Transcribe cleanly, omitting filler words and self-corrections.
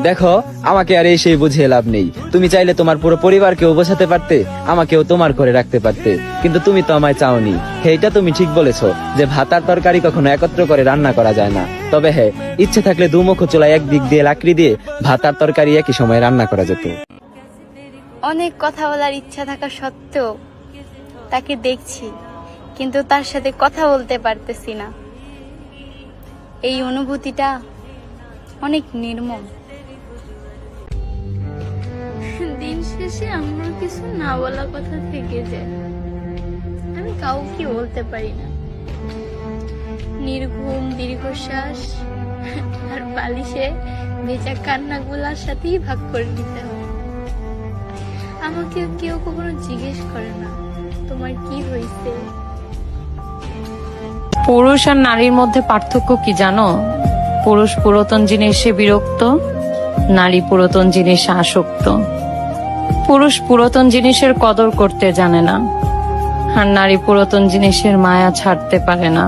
দেখো, আমাকে আর এই সেই বুঝিয়ে লাভ নেই। তুমি চাইলে তোমার পুরো পরিবারকেও বোঝাতে পারতে, আমাকেও তোমার ঘরে রাখতে পারতে, কিন্তু তুমি তো আমায় চাওনি। এইটা তুমি ঠিক বলেছো যে ভাত আর তরকারি কখনো একত্র করে রান্না করা যায় না। তবে হ্যাঁ, ইচ্ছে থাকলে দুমুখ চুলায় একদিক দিয়ে লাকড়ি দিয়ে ভাত আর তরকারি একই সময় রান্না করা যেত। অনেক কথা বলার ইচ্ছা থাকা সত্ত্বেও তাকে দেখছি, কিন্তু তার সাথে কথা বলতে পারতেছি না। এই অনুভূতিটা অনেক নির্মম। দিন শেষে আমার কিছু না বলা কথা থেকে যায়, আমি কাউকে বলতে পারি না। নির্ঘুম দীর্ঘশ্বাস আর বালিশে ভেজা কান্নাগুলার সাথেই ভাগ করে নিতে হয়। আমাকে কেউ কখনো জিজ্ঞেস করে না তোমার কি হয়েছে। পুরুষ আর নারীর মধ্যে পার্থক্য কি জানো? পুরুষ পুরাতন জিনিসে বিরক্ত, নারী পুরাতন জিনিসে আসক্ত। পুরুষ পুরাতন জিনিসের কদর করতে জানে না, আর নারী পুরাতন জিনিসের মায়া ছাড়তে পারে না।